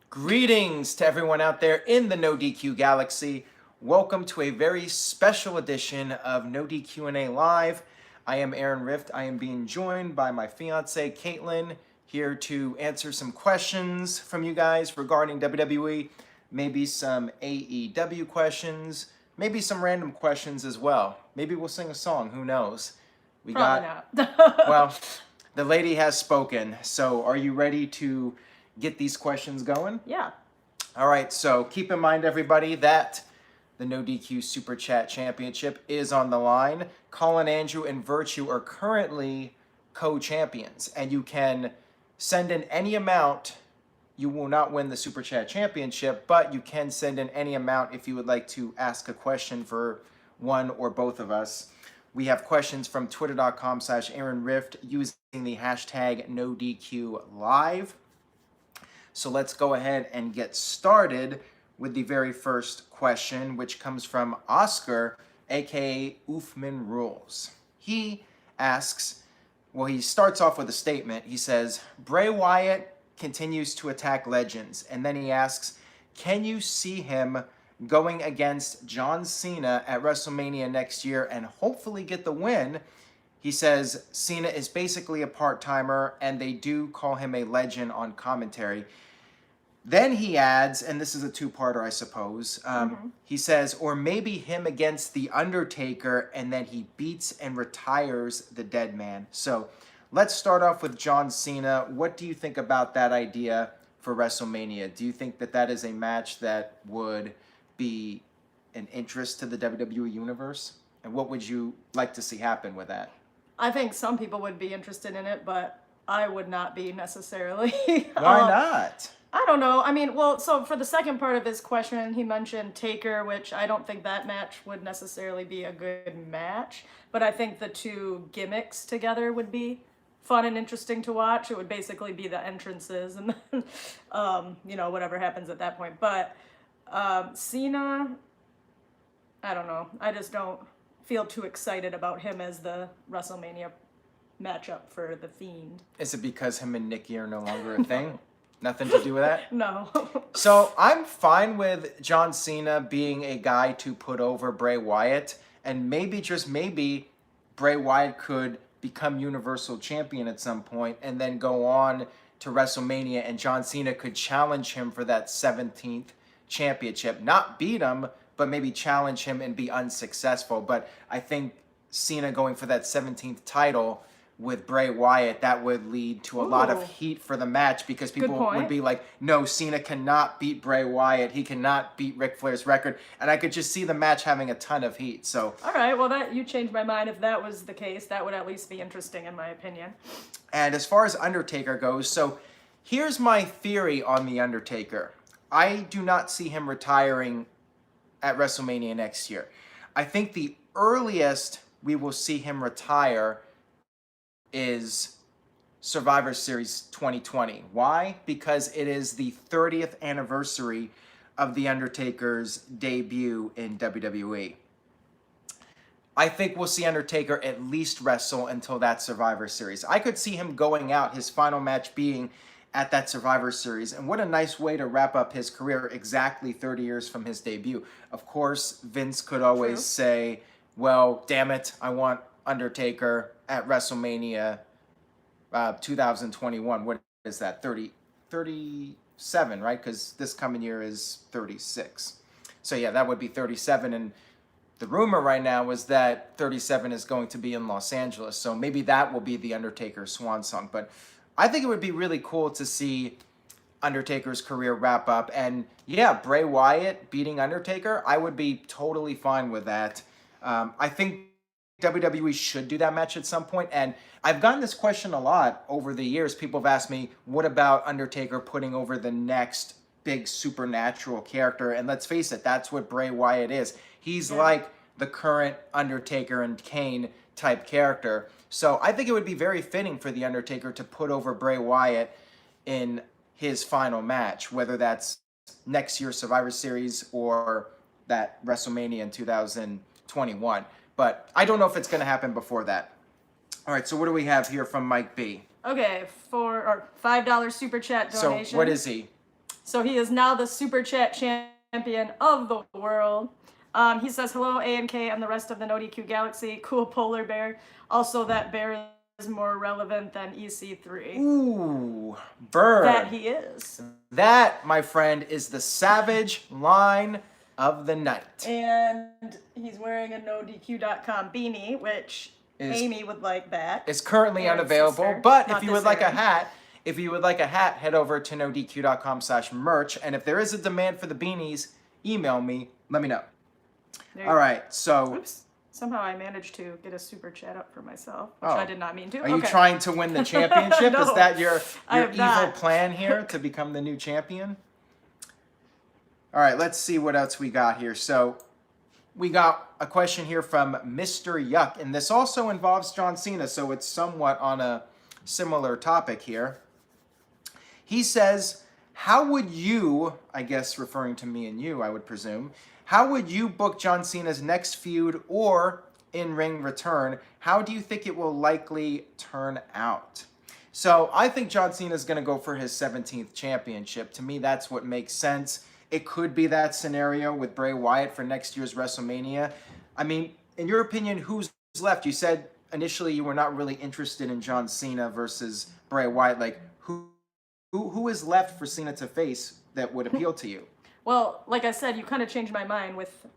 Greetings to everyone out there in the NoDQ galaxy. Welcome to a very special edition of NoDQ&A Live. I am Aaron Rift. I am being joined by my fiance, Caitlin, here to answer some questions from you guys regarding WWE, maybe some AEW questions, maybe some random questions as well. Maybe we'll sing a song, who knows? Probably not. Well, the lady has spoken. So are you ready to get these questions going? Yeah. All right, so keep in mind, everybody, that the No DQ Super Chat Championship is on the line. Colin, Andrew, and Virtue are currently co-champions, and you can send in any amount. You will not win the Super Chat Championship, but you can send in any amount if you would like to ask a question for one or both of us. We have questions from twitter.com/AaronRift using the hashtag NoDQLive. So let's go ahead and get started with the very first question, which comes from Oscar, aka Oofman Rules. He asks, well, he starts off with a statement. He says, Bray Wyatt continues to attack legends. And then he asks, can you see him going against John Cena at WrestleMania next year and hopefully get the win? He says Cena is basically a part-timer and they do call him a legend on commentary. Then he adds, and this is a two-parter, I suppose, he says, or maybe him against The Undertaker and then he beats and retires the dead man. So let's start off with John Cena. What do you think about that idea for WrestleMania? Do you think that that is a match that would be an interest to the WWE Universe? And what would you like to see happen with that? I think some people would be interested in it, but I would not be necessarily. Why not? I don't know. I mean, well, so for the second part of his question, he mentioned Taker, which I don't think that match would necessarily be a good match, but I think the two gimmicks together would be fun and interesting to watch. It would basically be the entrances and then, whatever happens at that point. But Cena, I don't know. I just don't feel too excited about him as the WrestleMania matchup for the Fiend. Is it because him and Nikki are no longer a thing? Nothing to do with that? No. So I'm fine with John Cena being a guy to put over Bray Wyatt, and maybe, just maybe, Bray Wyatt could become Universal Champion at some point and then go on to WrestleMania and John Cena could challenge him for that 17th championship. Not beat him, but maybe challenge him and be unsuccessful. But I think Cena going for that 17th title with Bray Wyatt, that would lead to a lot of heat for the match because people would be like, no, Cena cannot beat Bray Wyatt. He cannot beat Ric Flair's record. And I could just see the match having a ton of heat. So, all right, well, you changed my mind. If that was the case, that would at least be interesting in my opinion. And as far as Undertaker goes, so here's my theory on The Undertaker. I do not see him retiring at WrestleMania next year. I think the earliest we will see him retire is Survivor Series 2020. Why? Because it is the 30th anniversary of The Undertaker's debut in WWE. I think we'll see Undertaker at least wrestle until that Survivor Series. I could see him going out, his final match being at that Survivor Series. And what a nice way to wrap up his career exactly 30 years from his debut. Of course, Vince could always say, well, damn it, I want Undertaker at WrestleMania 2021. What is that? 37, right? Because this coming year is 36. So yeah, that would be 37. And the rumor right now is that 37 is going to be in Los Angeles. So maybe that will be the Undertaker swan song. But I think it would be really cool to see Undertaker's career wrap up. And yeah, Bray Wyatt beating Undertaker, I would be totally fine with that. I think WWE should do that match at some point. And I've gotten this question a lot over the years. People have asked me, what about Undertaker putting over the next big supernatural character? And let's face it, that's what Bray Wyatt is. He's like the current Undertaker and Kane type character. So I think it would be very fitting for The Undertaker to put over Bray Wyatt in his final match, whether that's next year's Survivor Series or that WrestleMania in 2021. But I don't know if it's going to happen before that. All right, so what do we have here from Mike B? Okay, $5 super chat donation. So what is he? So he is now the Super Chat champion of the world. He says, hello, A&K and the rest of the NoDQ Galaxy. Cool polar bear. Also, that bear is more relevant than EC3. Ooh, bird. That he is. That, my friend, is the savage line of the night. And he's wearing a NoDQ.com beanie, which Amy would like back. It's currently And unavailable, sister. but Not if you this would like a airing. hat, head over to nodq.com/merch. And if there is a demand for the beanies, email me. Let me know. All right, so. Oops. Somehow I managed to get a super chat up for myself, which Oh. I did not mean to. Are you trying to win the championship? No, Is that your evil not. plan here to become the new champion? All right, let's see what else we got here. So we got a question here from Mr. Yuck, and this also involves John Cena, so it's somewhat on a similar topic here. He says, how would you, I guess referring to me and you, I would presume, how would you book John Cena's next feud or in-ring return? How do you think it will likely turn out? So I think John Cena is going to go for his 17th championship. To me, that's what makes sense. It could be that scenario with Bray Wyatt for next year's WrestleMania. I mean, in your opinion, who's left? You said initially you were not really interested in John Cena versus Bray Wyatt. Like, who is left for Cena to face that would appeal to you? Well, like I said, you kind of changed my mind with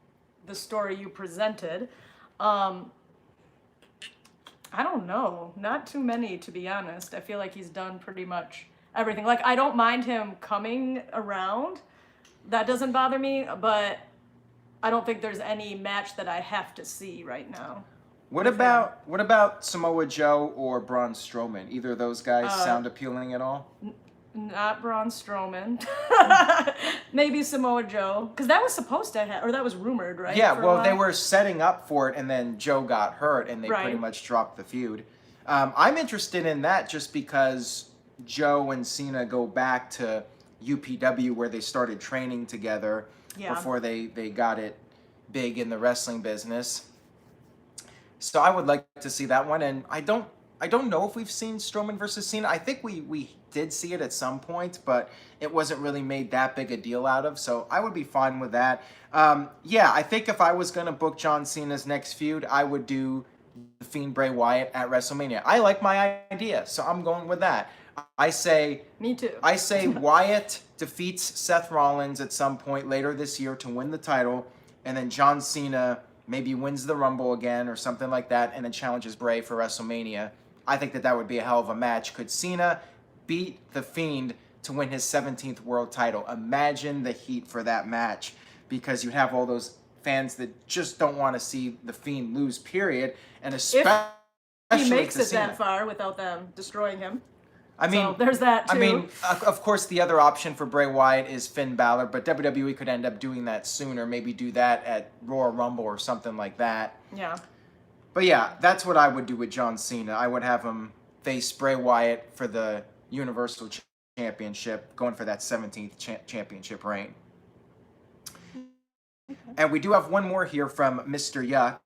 the story you presented. I don't know. Not too many, to be honest. I feel like he's done pretty much everything. Like, I don't mind him coming around. That doesn't bother me, but I don't think there's any match that I have to see right now. What about Samoa Joe or Braun Strowman? Either of those guys sound appealing at all? Not Braun Strowman. Maybe Samoa Joe. Because that was supposed to happen, or that was rumored, right? Yeah, for a well, they while? were setting up for it, and then Joe got hurt, and they pretty much dropped the feud. I'm interested in that just because Joe and Cena go back to UPW where they started training together before they got it big in the wrestling business. So I would like to see that one, and I don't know if we've seen Strowman versus Cena. I think we did see it at some point, but it wasn't really made that big a deal out of, so I would be fine with that. Yeah, I think if I was going to book John Cena's next feud, I would do the Fiend Bray Wyatt at WrestleMania. I like my idea, so I'm going with that. I say... Me too. I say Wyatt defeats Seth Rollins at some point later this year to win the title, and then John Cena maybe wins the Rumble again or something like that, and then challenges Bray for WrestleMania. I think that would be a hell of a match. Could Cena beat The Fiend to win his 17th world title? Imagine the heat for that match, because you have all those fans that just don't want to see The Fiend lose, period, and especially if he makes to it Cena. that far without them destroying him. I mean, so there's that too. I mean, of course, the other option for Bray Wyatt is Finn Balor, but WWE could end up doing that sooner. Maybe do that at Royal Rumble or something like that. Yeah. But yeah, that's what I would do with John Cena. I would have him face Bray Wyatt for the Universal Championship, going for that 17th championship reign. And we do have one more here from Mr. Yuck.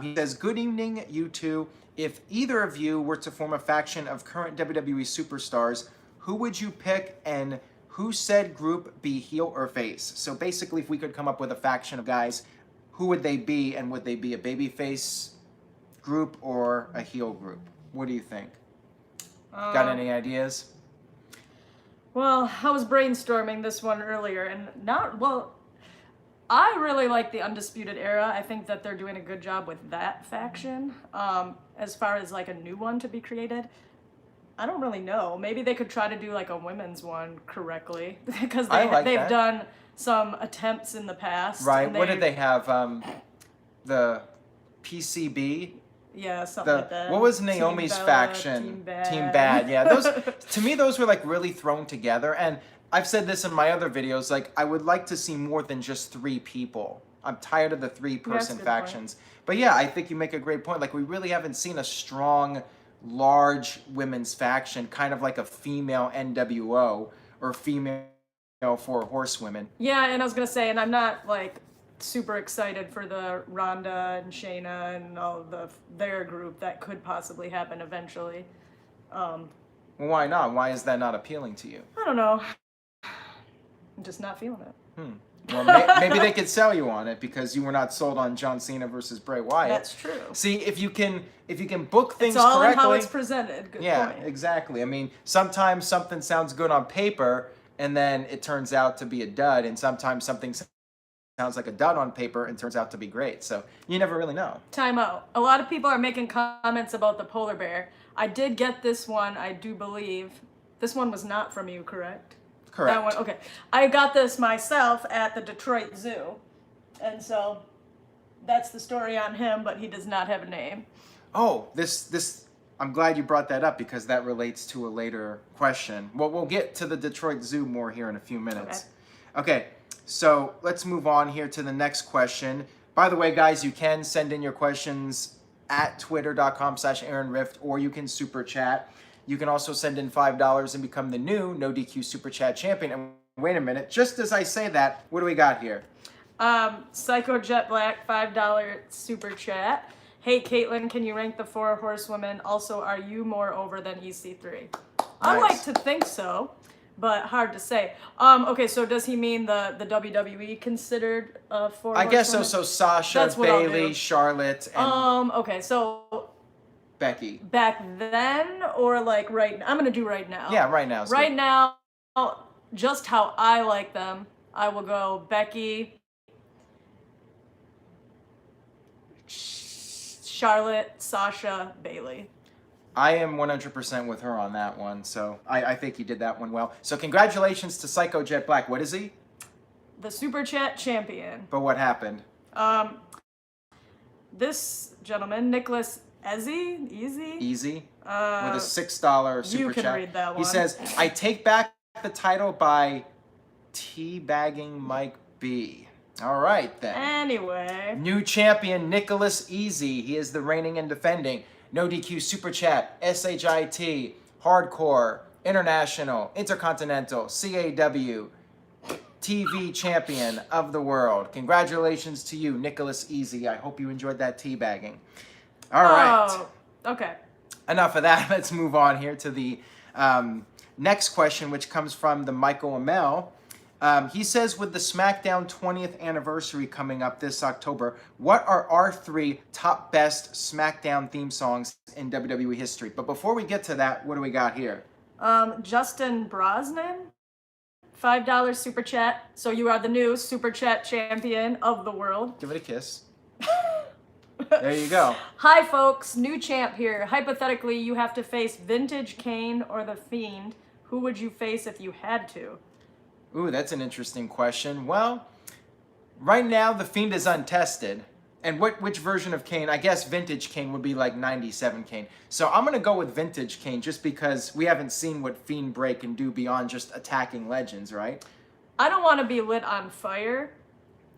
He says, good evening, you two. If either of you were to form a faction of current WWE superstars, who would you pick, and who said group be heel or face? So basically, if we could come up with a faction of guys, who would they be, and would they be a babyface group or a heel group? What do you think? Got any ideas? Well, I was brainstorming this one earlier, and I really like the Undisputed Era. I think that they're doing a good job with that faction. As far as like a new one to be created, I don't really know. Maybe they could try to do like a women's one correctly, because they've done some attempts in the past. Right. What did they have? The PCB? Yeah, something like that. What was Naomi's faction? Team Bad. Yeah, those to me, those were like really thrown together. And I've said this in my other videos, like I would like to see more than just 3 people. I'm tired of the 3-person factions. But yeah, I think you make a great point. Like, we really haven't seen a strong, large women's faction, kind of like a female NWO or female for horsewomen. Yeah, and I was gonna say, and I'm not like super excited for the Ronda and Shayna and all their group that could possibly happen eventually. Well, why not? Why is that not appealing to you? I don't know. I'm just not feeling it. Well, maybe they could sell you on it because you were not sold on John Cena versus Bray Wyatt. That's true. See, if you can book things it's all correctly. in how it's presented. Good yeah, point. exactly. I mean, sometimes something sounds good on paper, and then it turns out to be a dud, and sometimes something sounds like a dud on paper and turns out to be great. So you never really know. Time out. A lot of people are making comments about the polar bear. I did get this one, I do believe. This one was not from you, correct? Correct. That one, okay. I got this myself at the Detroit Zoo. And so that's the story on him, but he does not have a name. Oh, this I'm glad you brought that up because that relates to a later question. Well, we'll get to the Detroit Zoo more here in a few minutes. Okay, so let's move on here to the next question. By the way, guys, you can send in your questions at twitter.com/AaronRift, or you can super chat. You can also send in $5 and become the new No DQ Super Chat champion. And wait a minute, just as I say that, what do we got here? Psycho Jet Black, $5 super chat. Hey, Caitlin, can you rank the 4 horsewomen? Also, are you more over than EC3? I like to think so, but hard to say. Okay, so does he mean the WWE considered 4 horsewomen? I guess so. So Sasha, Bailey, Charlotte, and okay, so Becky. Back then or like right now? I'm going to do right now. Yeah, right now. Right now, just how I like them, I will go Becky, Charlotte, Sasha, Bailey. I am 100% with her on that one, so I think he did that one well. So congratulations to Psycho Jet Black. What is he? The Super Chat champion. But what happened? This gentleman, Nicholas Easy? With a $6 super you can chat. read that one. He says, I take back the title by teabagging Mike B. All right, then. Anyway. New champion, Nicholas Easy. He is the reigning and defending No DQ Super Chat, SHIT, Hardcore, International, Intercontinental, CAW, TV champion of the world. Congratulations to you, Nicholas Easy. I hope you enjoyed that teabagging. All right. Oh, okay. Enough of that. Let's move on here to the next question, which comes from the Michael Amell. He says, with the SmackDown 20th anniversary coming up this October, what are our 3 top best SmackDown theme songs in WWE history? But before we get to that, what do we got here? Justin Brosnan, $5 super chat. So you are the new super chat champion of the world. Give it a kiss. There you go. Hi, folks. New champ here. Hypothetically, you have to face Vintage Kane or The Fiend. Who would you face if you had to? Ooh, that's an interesting question. Well, right now, The Fiend is untested. And which version of Kane? I guess Vintage Kane would be like 97 Kane. So I'm going to go with Vintage Kane just because we haven't seen what Fiend Bray can do beyond just attacking legends, right? I don't want to be lit on fire,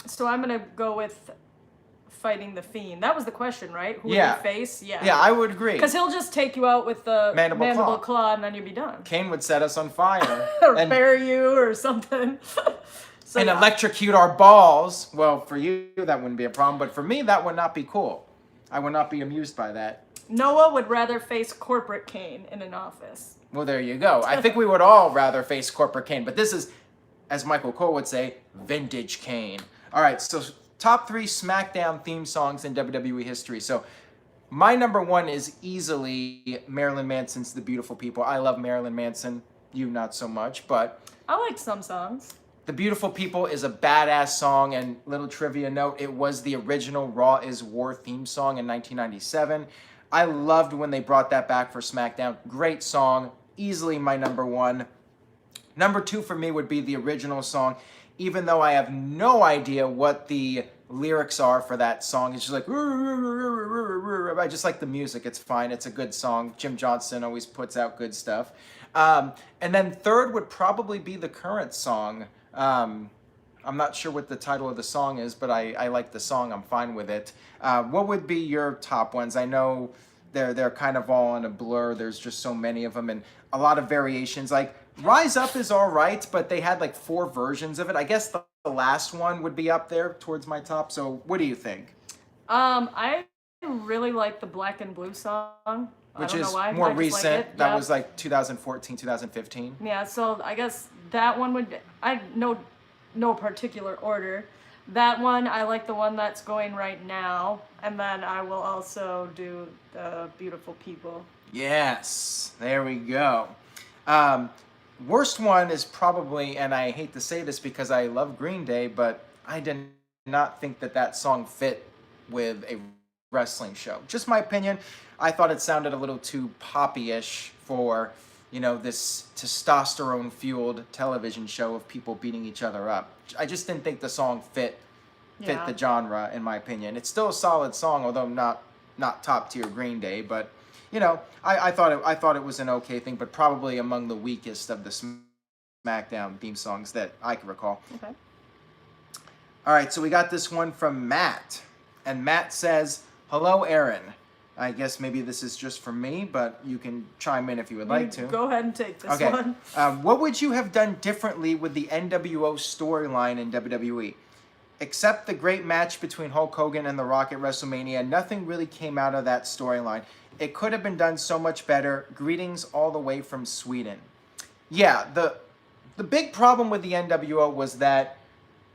so I'm going to go with fighting the Fiend. That was the question, right? Who would you face? Yeah. Yeah, I would agree. Because he'll just take you out with the mandible claw and then you'll be done. Kane would set us on fire. Or bury you or something. So, and electrocute our balls. Well, for you, that wouldn't be a problem. But for me, that would not be cool. I would not be amused by that. Noah would rather face corporate Kane in an office. Well, there you go. I think we would all rather face corporate Kane. But this is, as Michael Cole would say, vintage Kane. All right, so top 3 SmackDown theme songs in WWE history. So my number 1 is easily Marilyn Manson's The Beautiful People. I love Marilyn Manson. You not so much, but I like some songs. The Beautiful People is a badass song, and little trivia note, it was the original Raw is War theme song in 1997. I loved when they brought that back for SmackDown. Great song, easily my number 1. Number 2 for me would be the original song, even though I have no idea what the lyrics are for that song. It's just like, I just like the music. It's fine. It's a good song. Jim Johnston always puts out good stuff. And then third would probably be the current song. I'm not sure what the title of the song is, but I like the song. I'm fine with it. What would be your top ones? I know they're kind of all in a blur. There's just so many of them and a lot of variations. Like Rise Up is all right, but they had like 4 versions of it. I guess the last one would be up there towards my top. So what do you think? I really like the Black and Blue song. Which is more recent. That was like 2014, 2015. Yeah, so I guess that one would... no particular order. That one, I like the one that's going right now, and then I will also do the Beautiful People. Yes, there we go. Worst one is probably, and I hate to say this because I love Green Day, but I did not think that that song fit with a wrestling show. Just my opinion. I thought it sounded a little too poppy-ish for, this testosterone-fueled television show of people beating each other up. I just didn't think the song fit the genre, in my opinion. It's still a solid song, although not top-tier Green Day, but I thought it was an okay thing, but probably among the weakest of the SmackDown theme songs that I can recall. Okay. All right, so we got this one from Matt, and Matt says, "Hello, Aaron." I guess maybe this is just for me, but you can chime in if you would like to. Go ahead and take this Okay. one. What would you have done differently with the NWO storyline in WWE? Except the great match between Hulk Hogan and The Rock at WrestleMania, nothing really came out of that storyline. It could have been done so much better. Greetings all the way from Sweden. Yeah, the big problem with the NWO was that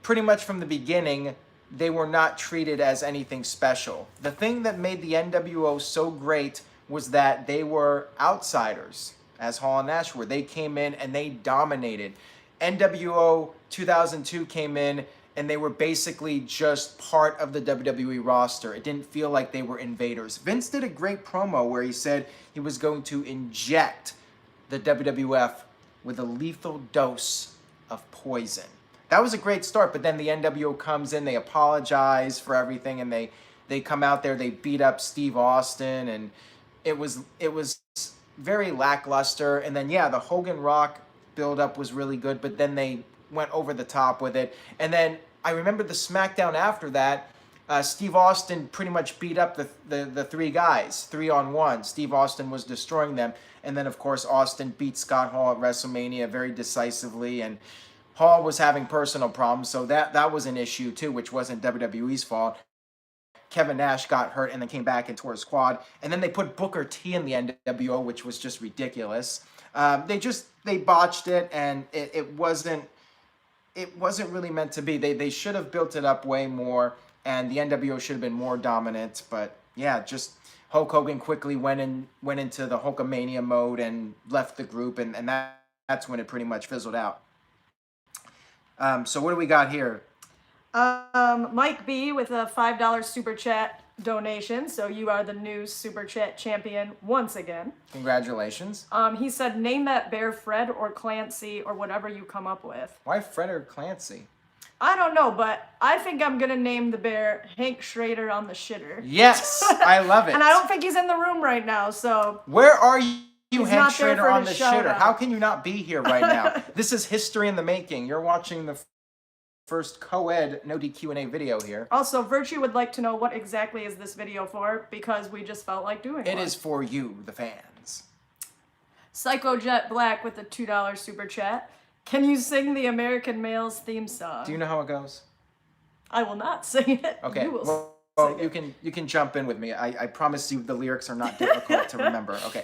pretty much from the beginning, they were not treated as anything special. The thing that made the NWO so great was that they were outsiders, as Hall and Nash were. They came in and they dominated. NWO 2002 came in and they were basically just part of the WWE roster. It didn't feel like they were invaders. Vince did a great promo where he said he was going to inject the WWF with a lethal dose of poison. That was a great start, but then the NWO comes in, they apologize for everything, and they come out there, they beat up Steve Austin, and it was very lackluster. And then, yeah, the Hogan Rock build-up was really good, but then they went over the top with it. And then I remember the SmackDown after that, Steve Austin pretty much beat up the three guys, 3-on-1. Steve Austin was destroying them. And then, of course, Austin beat Scott Hall at WrestleMania very decisively, and Hall was having personal problems, so that was an issue too, which wasn't WWE's fault. Kevin Nash got hurt and then came back and tore his quad. And then they put Booker T in the NWO, which was just ridiculous. They botched it, and it wasn't really meant to be. They should have built it up way more, and the NWO should have been more dominant. But yeah, just Hulk Hogan quickly went into the Hulkamania mode and left the group, and that's when it pretty much fizzled out. So what do we got here? Mike B with a $5 super chat donation. So you are the new super chat champion once again. Congratulations. He said, name that bear Fred or Clancy or whatever you come up with. Why Fred or Clancy? I don't know, but I think I'm going to name the bear Hank Schrader on the shitter. Yes, I love it. And I don't think he's in the room right now, so... Where are you, He's Hank Schrader on the shitter? Out. How can you not be here right now? This is history in the making. You're watching the first co-ed NoDQ&A video here. Also, Virtue would like to know what exactly is this video for, because we just felt like doing it. It is for you, the fans. Psycho Jet Black with a $2 super chat. Can you sing the American Males theme song? Do you know how it goes? I will not sing it. Okay. You will well you can jump in with me. I promise you the lyrics are not difficult to remember. Okay.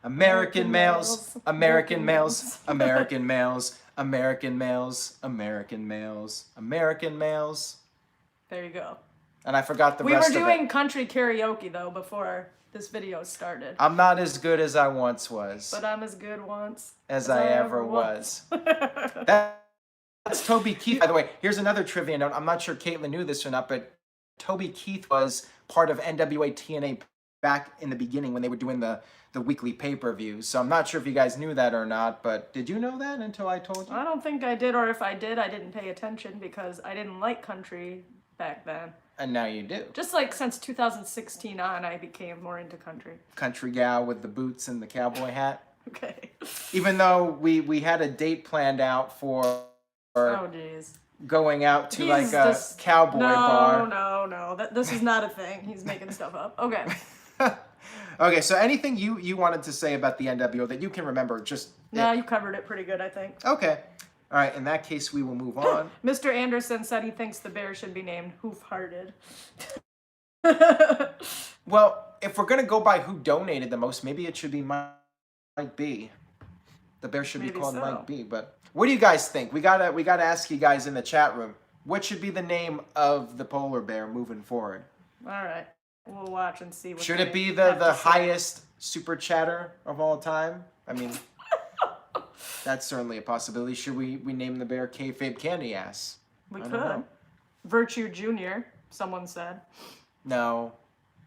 American males, American males, American males, American males, American males, American males. There you go. And I forgot the rest of it. We were doing country karaoke, though, before this video started. I'm not as good as I once was. But I'm as good once as I ever was. That's Toby Keith. By the way, here's another trivia note. I'm not sure Caitlin knew this or not, but Toby Keith was part of NWA TNA back in the beginning when they were doing the weekly pay-per-views. So I'm not sure if you guys knew that or not, but did you know that until I told you? I don't think I did, or if I did, I didn't pay attention because I didn't like country back then. And now you do. Just like since 2016 on, I became more into country. Country gal with the boots and the cowboy hat. Okay. Even though we had a date planned out for oh jeez, going out to like a cowboy bar. No. This is not a thing. He's making stuff up. Okay. Okay, so anything you wanted to say about the NWO that you can remember, just... No, you covered it pretty good, I think. Okay. All right, in that case, we will move on. Mr. Anderson said he thinks the bear should be named Hoof-Hearted. Well, if we're going to go by who donated the most, maybe it should be Mike B. The bear should be Maybe called so. Mike B. But what do you guys think? We gotta ask you guys in the chat room. What should be the name of the polar bear moving forward? All right. We'll watch and see. What Should they it be have the to say. highest super chatter of all time? I mean, that's certainly a possibility. Should we name the bear Kayfabe Candy Ass? We I don't could. know. Virtue Jr., someone said. No.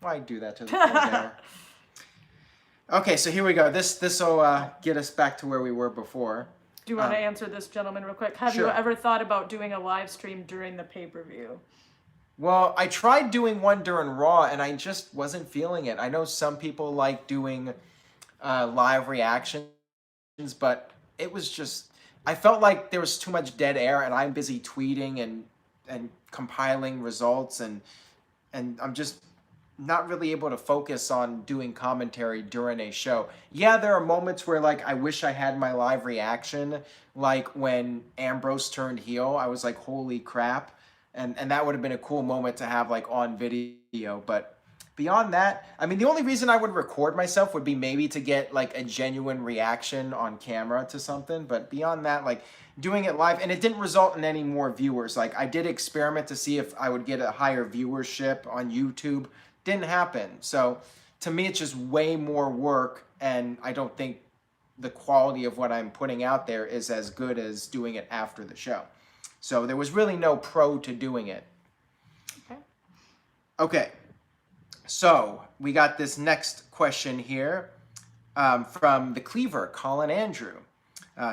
Why do that to the poor bear? Okay, so here we go. This will get us back to where we were before. Do you want to answer this gentleman real quick? Have Sure. you ever thought about doing a live stream during the pay-per-view? Well, I tried doing one during Raw, and I just wasn't feeling it. I know some people like doing live reactions, but it was just... I felt like there was too much dead air, and I'm busy tweeting and compiling results, and I'm just not really able to focus on doing commentary during a show. Yeah, there are moments where, like, I wish I had my live reaction, like when Ambrose turned heel. I was like, holy crap. And that would have been a cool moment to have, like, on video. But beyond that, I mean, the only reason I would record myself would be maybe to get, like, a genuine reaction on camera to something. But beyond that, like, doing it live, and it didn't result in any more viewers. Like, I did experiment to see if I would get a higher viewership on YouTube. Didn't happen. So to me, it's just way more work, and I don't think the quality of what I'm putting out there is as good as doing it after the show. So there was really no pro to doing it. Okay. So we got this next question here from the Cleaver, Colin Andrew.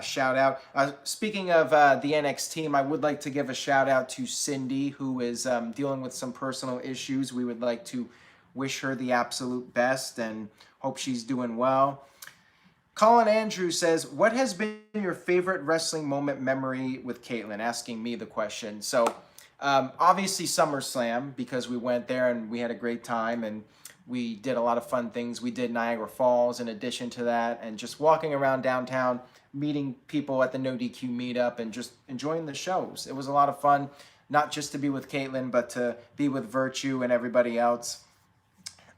Shout out. Speaking of the NX team, I would like to give a shout out to Cindy, who is dealing with some personal issues. We would like to wish her the absolute best and hope she's doing well. Colin Andrew says, what has been your favorite wrestling moment memory with Caitlyn? Asking me the question. So obviously SummerSlam, because we went there and we had a great time and we did a lot of fun things. We did Niagara Falls in addition to that, and just walking around downtown, meeting people at the NoDQ meetup and just enjoying the shows. It was a lot of fun, not just to be with Caitlyn, but to be with Virtue and everybody else.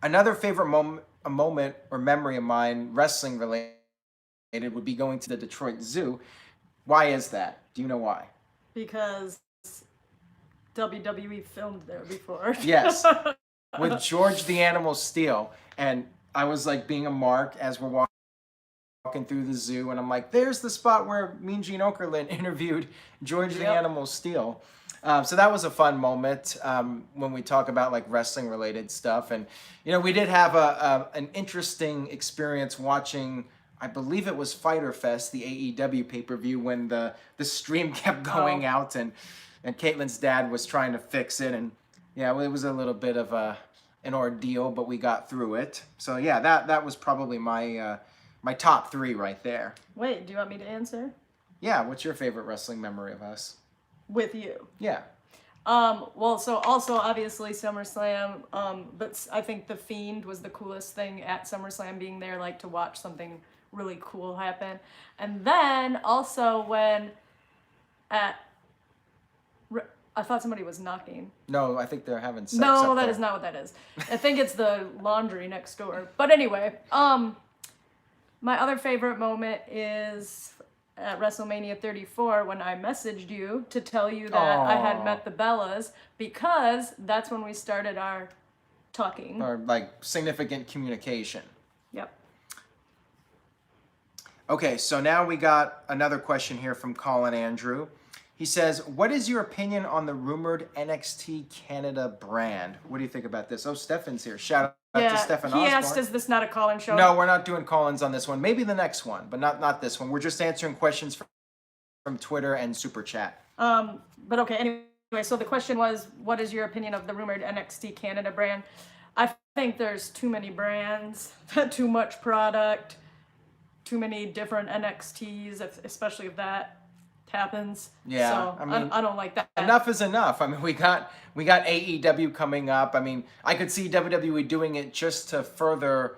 Another favorite moment or memory of mine, wrestling related, would be going to the Detroit Zoo. Why is that? Do you know why? Because WWE filmed there before. Yes, with George the Animal Steele. And I was like being a mark as we're walking through the zoo, and I'm like, there's the spot where Mean Gene Okerlund interviewed George the Animal Steele. So that was a fun moment when we talk about like wrestling related stuff. And, you know, we did have an interesting experience watching, I believe it was Fyter Fest, the AEW pay-per-view, when the stream kept going out and Caitlyn's dad was trying to fix it. And yeah, it was a little bit of an ordeal, but we got through it. So yeah, that was probably my my top three right there. Wait, do you want me to answer? Yeah, what's your favorite wrestling memory of us? With you. Yeah. Well, so also obviously SummerSlam, but I think the Fiend was the coolest thing at SummerSlam, being there like to watch something really cool happen. And then also when I thought somebody was knocking. No, I think they're having sex. No, up that there. is not what that is. I think it's the laundry next door. But anyway, my other favorite moment is at WrestleMania 34 when I messaged you to tell you that I had met the Bellas, because that's when we started our talking. Or like significant communication. Yep. Okay, so now we got another question here from Colin Andrew. He says, what is your opinion on the rumored NXT Canada brand? What do you think about this? Oh, Stefan's here. Shout out to Stefan he Osborne. asked, is this not a call-in show? No, we're not doing call-ins on this one. Maybe the next one, but not this one. We're just answering questions from Twitter and Super Chat. But okay, anyway, so the question was, what is your opinion of the rumored NXT Canada brand? I think there's too many brands, too much product, too many different NXTs, especially if that happens. Yeah, so I mean, I don't like that. Enough is enough. I mean, we got AEW coming up. I mean, I could see WWE doing it just to further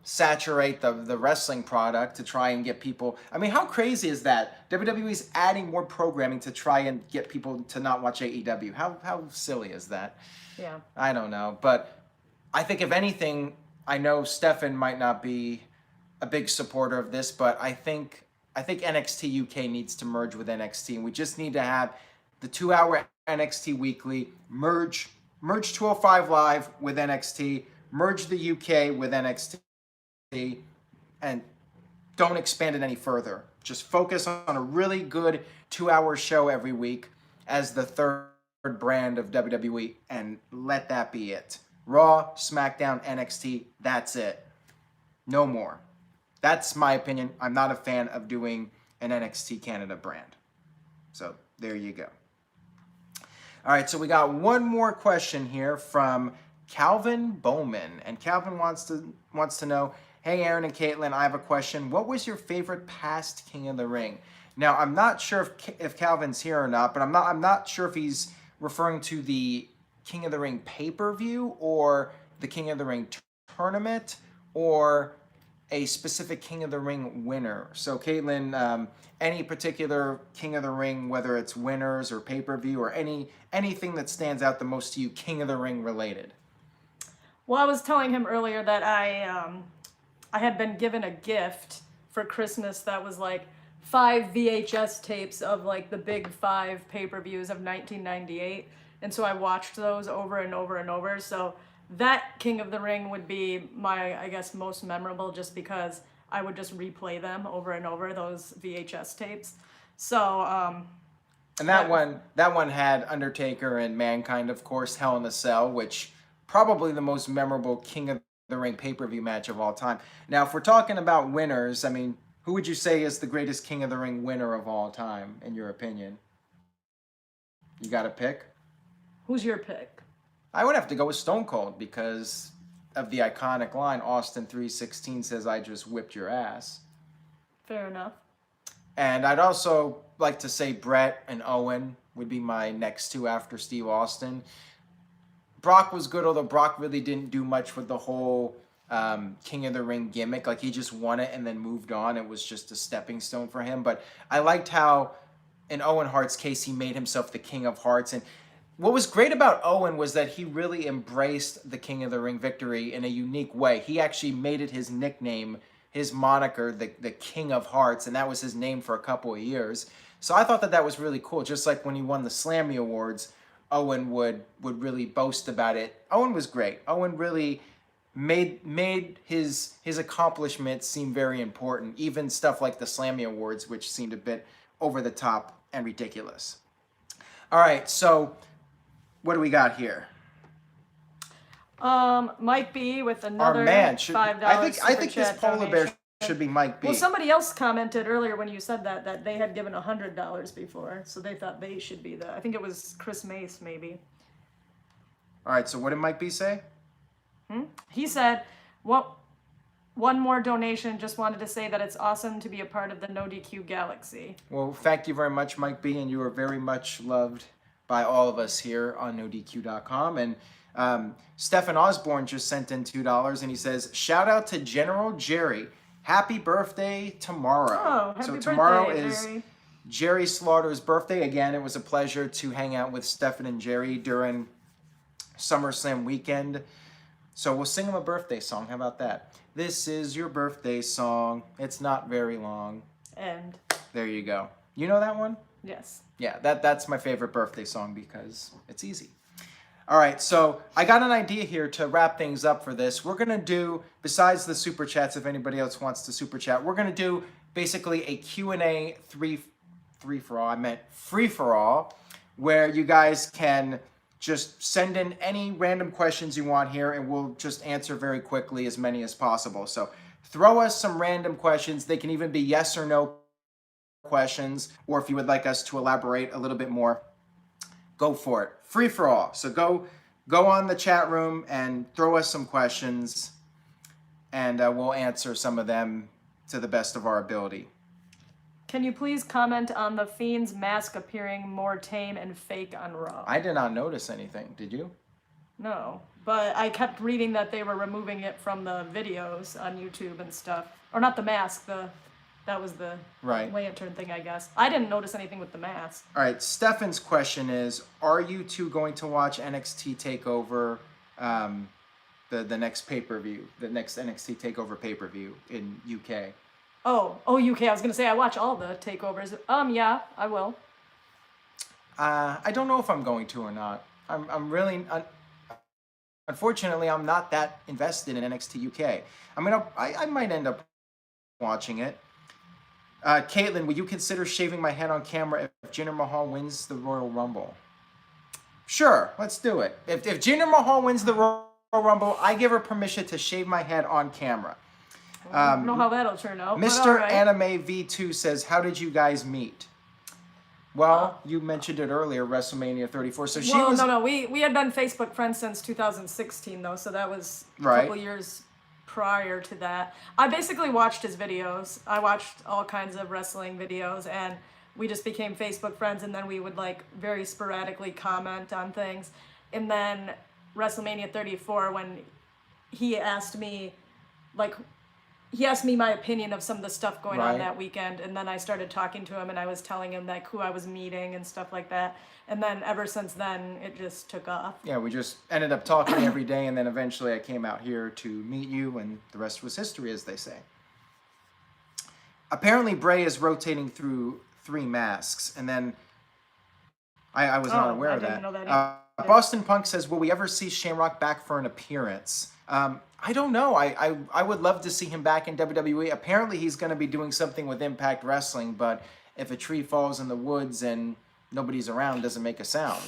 saturate the wrestling product, to try and get people. I mean, how crazy is that? WWE's adding more programming to try and get people to not watch AEW. How silly is that? Yeah. I don't know, but I think if anything, I know Stefan might not be a big supporter of this, but I think NXT UK needs to merge with NXT, and we just need to have the 2-hour NXT weekly merge 205 Live with NXT, merge the UK with NXT, and don't expand it any further. Just focus on a really good 2-hour show every week as the third brand of WWE, and let that be it. Raw, SmackDown, NXT, that's it. No more. That's my opinion. I'm not a fan of doing an NXT Canada brand. So there you go. All right, so we got one more question here from Calvin Bowman. And Calvin wants to know, hey, Aaron and Caitlin, I have a question. What was your favorite past King of the Ring? Now, I'm not sure if Calvin's here or not, but I'm not sure if he's referring to the King of the Ring pay-per-view or the King of the Ring tournament or a specific King of the Ring winner. So, Caitlin, any particular King of the Ring, whether it's winners or pay-per-view or anything that stands out the most to you King of the Ring related? Well, I was telling him earlier that I had been given a gift for Christmas that was like 5 VHS tapes of like the big 5 pay-per-views of 1998. And so I watched those over and over and over. So that King of the Ring would be my, I guess, most memorable, just because I would just replay them over and over, those VHS tapes. So, and that one had Undertaker and Mankind, of course, Hell in a Cell, which probably the most memorable King of the Ring pay-per-view match of all time. Now, if we're talking about winners, I mean, who would you say is the greatest King of the Ring winner of all time, in your opinion? You got to pick? Who's your pick? I would have to go with Stone Cold because of the iconic line, Austin 3:16 says, I just whipped your ass. Fair enough. And I'd also like to say Brett and Owen would be my next two after Steve Austin. Brock was good, although Brock really didn't do much with the whole King of the Ring gimmick. Like, he just won it and then moved on. It was just a stepping stone for him. But I liked how, in Owen Hart's case, he made himself the King of Hearts. And what was great about Owen was that he really embraced the King of the Ring victory in a unique way. He actually made it his nickname, his moniker, the King of Hearts, and that was his name for a couple of years. So I thought that was really cool. Just like when he won the Slammy Awards, Owen would really boast about it. Owen was great. Owen really made his accomplishments seem very important, even stuff like the Slammy Awards, which seemed a bit over the top and ridiculous. All right, so what do we got here? Mike B with another Our man $5 I think this Super Chat polar bear donation. should be Mike B. Well, somebody else commented earlier when you said that they had given $100 before, so they thought they should be I think it was Chris Mace, maybe. All right, so what did Mike B say? He said, well, one more donation, just wanted to say that it's awesome to be a part of the NoDQ galaxy. Well, thank you very much, Mike B, and you are very much loved by all of us here on NoDQ.com. And Stephen Osborne just sent in $2, and he says, shout out to General Jerry. Happy birthday tomorrow. Oh, happy so tomorrow birthday, is Jerry. Jerry Slaughter's birthday. Again, it was a pleasure to hang out with Stephen and Jerry during SummerSlam weekend. So we'll sing him a birthday song. How about that? This is your birthday song. It's not very long. And There you go. You know that one? yes. Yeah, that's my favorite birthday song because it's easy. All right, so I got an idea here to wrap things up for this. We're going to do, besides the Super Chats, if anybody else wants to Super Chat, we're going to do basically a Q&A free-for-all, where you guys can just send in any random questions you want here, and we'll just answer very quickly as many as possible. So throw us some random questions. They can even be yes or no questions, or if you would like us to elaborate a little bit more, go for it. Free for all. So go on the chat room and throw us some questions, and we'll answer some of them to the best of our ability. Can you please comment on the Fiend's mask appearing more tame and fake on Raw? I did not notice anything. Did you? No, but I kept reading that they were removing it from the videos on YouTube and stuff. Or not the mask, that was the Right. lantern thing, I guess. I didn't notice anything with the mask. All right, Stefan's question is, are you two going to watch NXT TakeOver, the the next pay-per-view, the next NXT Takeover pay-per-view in UK. Oh, UK. I was gonna say I watch all the takeovers. Yeah, I will. I don't know if I'm going to or not. I'm really unfortunately I'm not that invested in NXT UK. I mean, I might end up watching it. Caitlin, would you consider shaving my head on camera if Jinder Mahal wins the Royal Rumble? Sure, let's do it. If Jinder Mahal wins the Royal Rumble, I give her permission to shave my head on camera. I don't know how that'll turn out. Mr. Anime V2 says, how did you guys meet? Well, you mentioned it earlier, WrestleMania 34. So she was... No. We had been Facebook friends since 2016, though, so that was a couple years prior to that. I basically watched his videos. I watched all kinds of wrestling videos, and we just became Facebook friends, and then we would, like, very sporadically comment on things. And then WrestleMania 34, when he asked me, like... He asked me my opinion of some of the stuff going on that weekend, and then I started talking to him, and I was telling him like who I was meeting and stuff like that. And then ever since then, it just took off. Yeah, we just ended up talking every day, and then eventually I came out here to meet you, and the rest was history, as they say. Apparently, Bray is rotating through 3 masks, and then I was not aware of that. Know that Boston Punk says, will we ever see Shamrock back for an appearance? I don't know. I would love to see him back in WWE. Apparently, he's going to be doing something with Impact Wrestling, but if a tree falls in the woods and nobody's around, doesn't make a sound.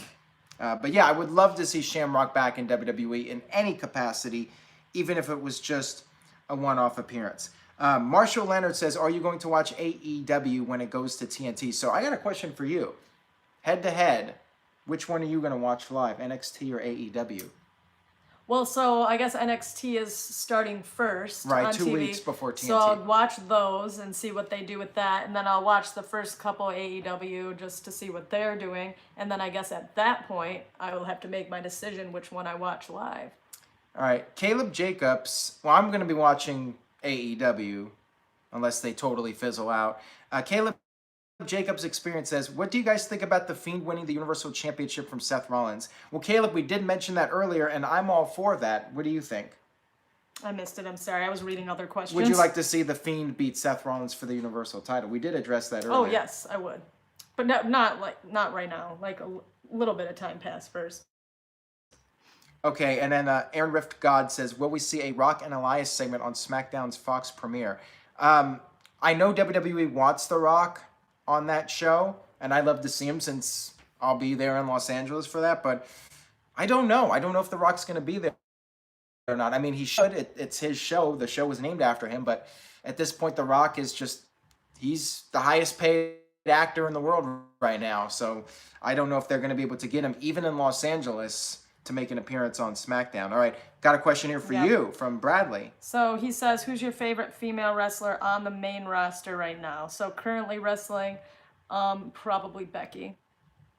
But yeah, I would love to see Shamrock back in WWE in any capacity, even if it was just a one-off appearance. Marshall Leonard says, are you going to watch AEW when it goes to TNT? So I got a question for you. Head-to-head, which one are you going to watch live, NXT or AEW? Well, so I guess NXT is starting first on 2 TV. Weeks before TNT. So I'll watch those and see what they do with that, and then I'll watch the first couple AEW just to see what they're doing, and then I guess at that point, I will have to make my decision which one I watch live. All right, Caleb Jacobs, well, I'm going to be watching AEW, unless they totally fizzle out. Caleb Jacobs' experience says, what do you guys think about the Fiend winning the Universal Championship from Seth Rollins? Well, Caleb, we did mention that earlier, and I'm all for that. What do you think? I missed it. I'm sorry. I was reading other questions. Would you like to see the Fiend beat Seth Rollins for the Universal title? We did address that earlier. Oh, yes, I would. But not right now. Like a little bit of time passed first. Okay, and then Aaron Rift God says, will we see a Rock and Elias segment on SmackDown's Fox premiere? I know WWE wants The Rock on that show, and I'd love to see him since I'll be there in Los Angeles for that, but I don't know. I don't know if The Rock's going to be there or not. I mean, he should. It's his show. The show was named after him, but at this point, The Rock is just, he's the highest paid actor in the world right now, so I don't know if they're going to be able to get him, even in Los Angeles, to make an appearance on SmackDown. All right, got a question here for you from Bradley. So he says, who's your favorite female wrestler on the main roster right now? So currently wrestling, probably Becky.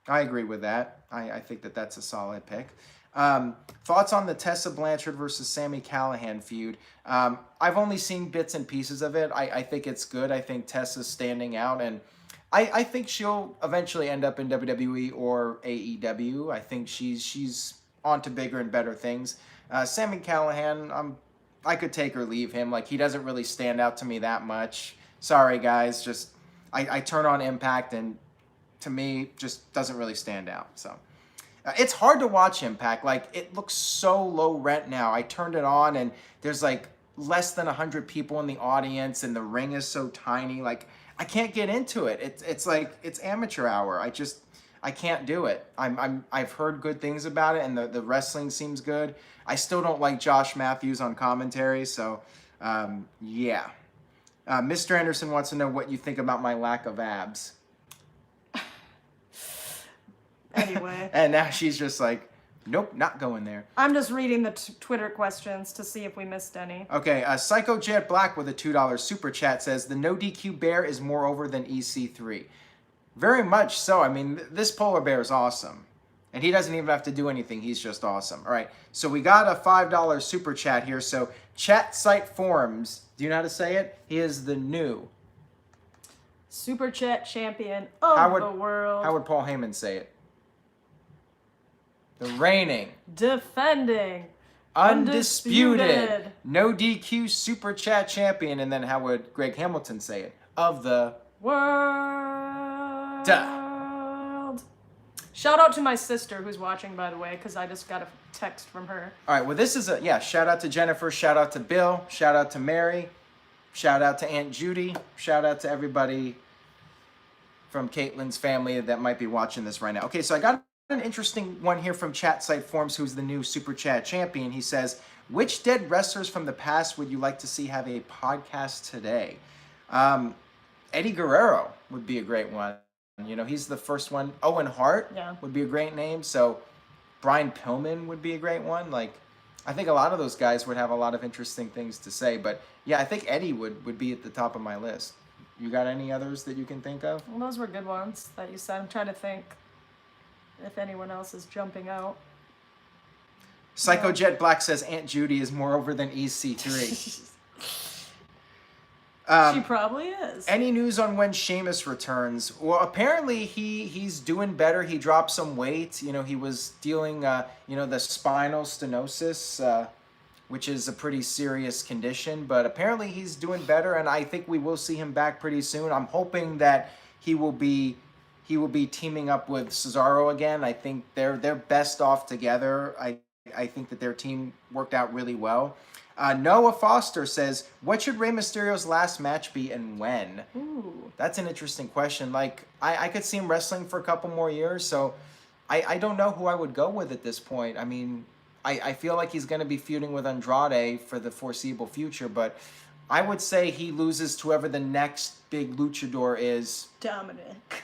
I agree with that. I think that's a solid pick. Thoughts on the Tessa Blanchard versus Sami Callihan feud? I've only seen bits and pieces of it. I think it's good. I think Tessa's standing out, and I think she'll eventually end up in WWE or AEW. I think she's on to bigger and better things. Sami Callihan, I could take or leave him. Like, he doesn't really stand out to me that much. Sorry, guys. Just I turn on Impact, and to me, just doesn't really stand out. So it's hard to watch Impact. Like, it looks so low rent now. I turned it on, and there's like less than 100 people in the audience, and the ring is so tiny. Like, I can't get into it. It's like it's amateur hour. I can't do it. I've heard good things about it, and the wrestling seems good. I still don't like Josh Matthews on commentary, so yeah. Mr. Anderson wants to know what you think about my lack of abs. Anyway. And now she's just like, nope, not going there. I'm just reading the Twitter questions to see if we missed any. Okay, Psycho Jet Black with a $2 super chat says, the no DQ bear is more over than EC3. Very much so. I mean, this polar bear is awesome. And he doesn't even have to do anything. He's just awesome. All right, so we got a $5 super chat here. So Chat Site Forums, do you know how to say it? He is the new Super Chat champion of the world. How would Paul Heyman say it? The reigning. Defending. undisputed, no DQ Super Chat champion, and then how would Greg Hamilton say it? Of the world. Duh. Shout out to my sister who's watching, by the way, because I just got a text from her. All right, well, this is shout out to Jennifer, shout out to Bill, shout out to Mary, shout out to Aunt Judy, shout out to everybody from Caitlin's family that might be watching this right now. Okay, so I got an interesting one here from Chat Site Forms, who's the new Super Chat champion. He says, which dead wrestlers from the past would you like to see have a podcast today? Eddie Guerrero would be a great one. You know, he's the first one. Owen Hart would be a great name. So Brian Pillman would be a great one. Like, I think a lot of those guys would have a lot of interesting things to say. But yeah, I think Eddie would be at the top of my list. You got any others that you can think of? Well, those were good ones that you said. I'm trying to think if anyone else is jumping out. Psycho Jet Black says Aunt Judy is more over than EC3. She probably is. Any news on when Sheamus returns? Well, apparently he's doing better. He dropped some weight. You know, he was dealing, the spinal stenosis, which is a pretty serious condition. But apparently he's doing better, and I think we will see him back pretty soon. I'm hoping that he will be teaming up with Cesaro again. I think they're best off together. I think that their team worked out really well. Noah Foster says, what should Rey Mysterio's last match be and when? Ooh. That's an interesting question. Like, I could see him wrestling for a couple more years, so I don't know who I would go with at this point. I mean, I feel like he's going to be feuding with Andrade for the foreseeable future, but I would say he loses to whoever the next big luchador is. Dominic.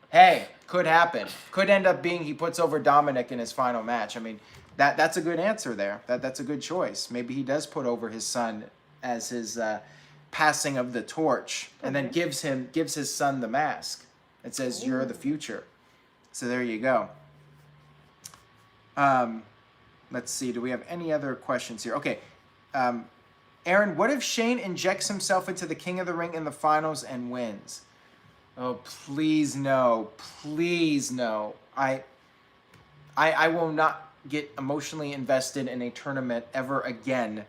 Hey, could happen. Could end up being he puts over Dominic in his final match. I mean, that's a good answer there. That's a good choice. Maybe he does put over his son as his passing of the torch, and then gives his son the mask. It says, "You're the future." So there you go. Let's see. Do we have any other questions here? Okay. Aaron, what if Shane injects himself into the King of the Ring in the finals and wins? Oh, please no. Please no. I will not get emotionally invested in a tournament ever again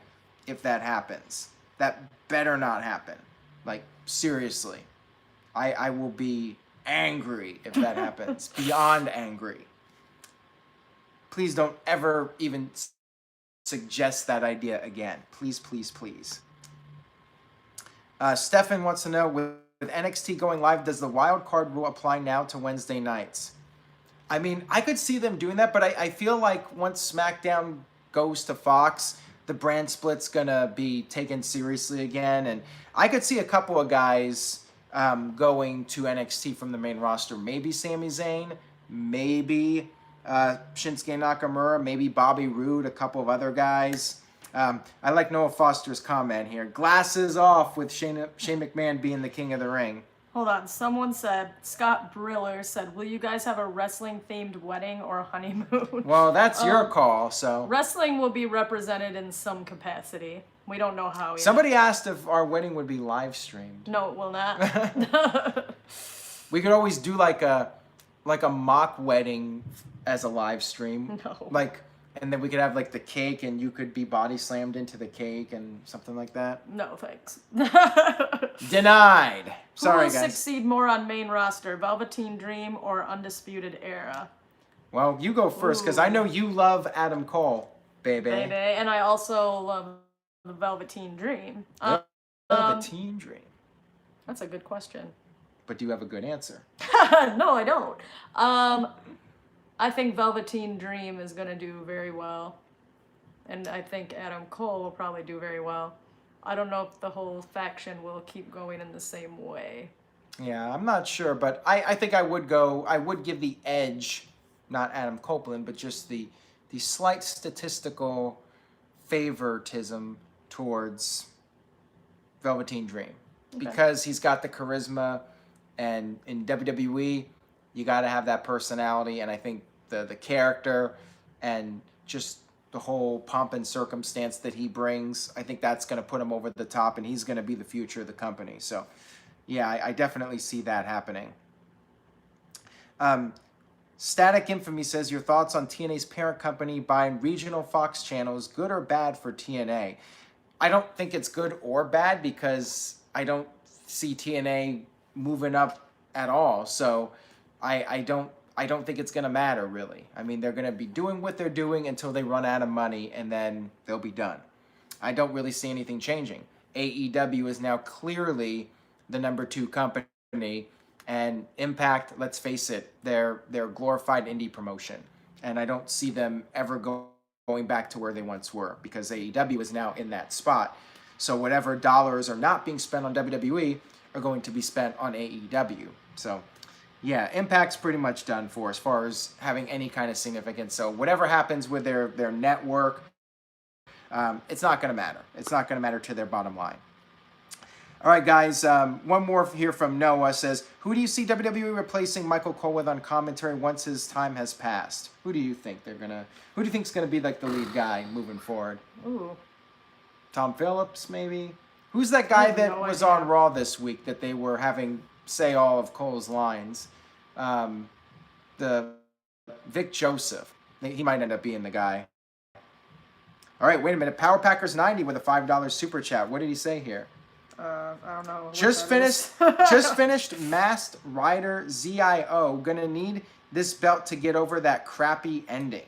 if that happens. That better not happen. Like, seriously. I will be angry if that happens. Beyond angry. Please don't ever even suggest that idea again. Please, please, please. Stefan wants to know, with NXT going live, does the wild card rule apply now to Wednesday nights? I mean, I could see them doing that, but I feel like once SmackDown goes to Fox, the brand split's going to be taken seriously again. And I could see a couple of guys going to NXT from the main roster. Maybe Sami Zayn, maybe Shinsuke Nakamura, maybe Bobby Roode, a couple of other guys. I like Noah Foster's comment here. Glasses off with Shane McMahon being the King of the Ring. Hold on. Someone said, Scott Briller said, will you guys have a wrestling-themed wedding or a honeymoon? Well, that's your call, so. Wrestling will be represented in some capacity. We don't know how yet. Somebody asked if our wedding would be live streamed. No, it will not. We could always do like a mock wedding as a live stream. No. And then we could have like the cake, and you could be body slammed into the cake and something like that. No, thanks. Denied. Sorry, Who will guys. succeed more on main roster, Velveteen Dream or Undisputed Era? Well, you go first, because I know you love Adam Cole, baby. Baby, and I also love the Velveteen Dream. Velveteen Dream. That's a good question. But do you have a good answer? No, I don't. I think Velveteen Dream is going to do very well. And I think Adam Cole will probably do very well. I don't know if the whole faction will keep going in the same way. Yeah, I'm not sure, but I think I would give the edge, not Adam Copeland, but just the slight statistical favoritism towards Velveteen Dream. Okay. Because he's got the charisma, and in WWE, you got to have that personality, and I think the character and just the whole pomp and circumstance that he brings, I think that's going to put him over the top, and he's going to be the future of the company. So, yeah, I definitely see that happening. Static Infamy says, your thoughts on TNA's parent company buying regional Fox channels, good or bad for TNA? I don't think it's good or bad because I don't see TNA moving up at all. So I don't think it's going to matter, really. I mean, they're going to be doing what they're doing until they run out of money, and then they'll be done. I don't really see anything changing. AEW is now clearly the number 2 company, and Impact, let's face it, they're glorified indie promotion, and I don't see them ever going back to where they once were because AEW is now in that spot. So whatever dollars are not being spent on WWE are going to be spent on AEW. So yeah, Impact's pretty much done for as far as having any kind of significance. So whatever happens with their network, it's not going to matter. It's not going to matter to their bottom line. All right, guys, one more here from Noah says, who do you see WWE replacing Michael Cole with on commentary once his time has passed? Who do you think who do you think is going to be like the lead guy moving forward? Ooh. Tom Phillips, maybe? Who's that guy that was on Raw this week that they were having say all of Cole's lines? The Vic Joseph. He might end up being the guy. All right, wait a minute. Power Packers 90 with a $5 super chat. What did he say here? I don't know. Just finished Masked Rider ZIO. Gonna need this belt to get over that crappy ending.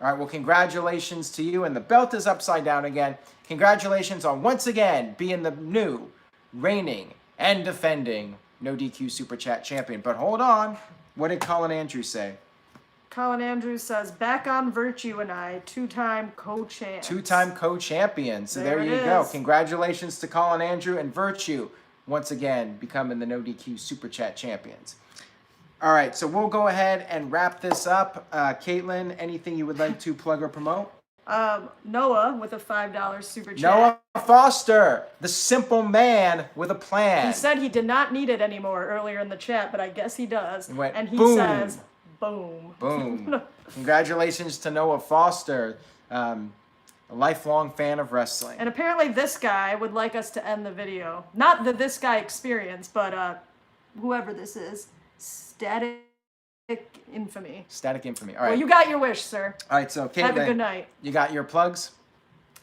All right, well, congratulations to you. And the belt is upside down again. Congratulations on once again being the new, reigning, and defending No DQ Super Chat champion. But hold on. What did Colin Andrews say? Colin Andrews says, back on Virtue and I, 2-time co-champs. 2-time co-champion. So there you go. Congratulations to Colin Andrew and Virtue once again becoming the No DQ Super Chat champions. All right, so we'll go ahead and wrap this up. Caitlin, anything you would like to plug or promote? Noah with a $5 super chat. Noah Foster, the simple man with a plan. He said he did not need it anymore earlier in the chat, but I guess he does. And he boom. says, boom. Boom. Congratulations to Noah Foster, a lifelong fan of wrestling. And apparently this guy would like us to end the video. Not the This Guy Experience, but whoever this is. Static Infamy. Static Infamy. All right. Well, you got your wish, sir. All right, so Caitlin, have a good night. You got your plugs?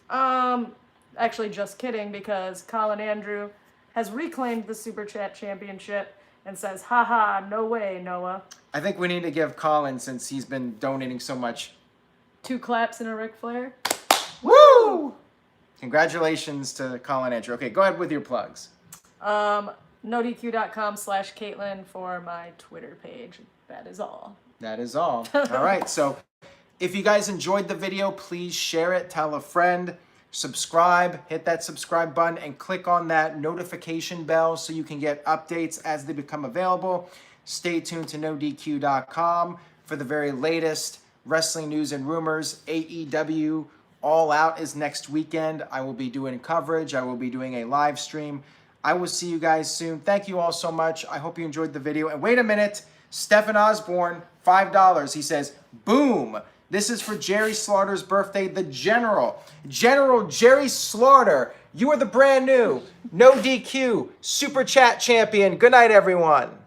Actually, just kidding, because Colin Andrew has reclaimed the Super Chat Championship and says, haha, no way, Noah. I think we need to give Colin, since he's been donating so much. 2 claps and a Ric Flair. Woo! Congratulations to Colin Andrew. Okay, go ahead with your plugs. NoDQ.com/Caitlin for my Twitter page. That is all. That is all. All right, so if you guys enjoyed the video, please share it, tell a friend, subscribe, hit that subscribe button, and click on that notification bell so you can get updates as they become available. Stay tuned to NoDQ.com for the very latest wrestling news and rumors. AEW All Out is next weekend. I will be doing coverage. I will be doing a live stream. I will see you guys soon. Thank you all so much. I hope you enjoyed the video. And wait a minute. Stephen Osborne, $5. He says, boom. This is for Jerry Slaughter's birthday, the General. General Jerry Slaughter, you are the brand new No DQ Super Chat champion. Good night, everyone.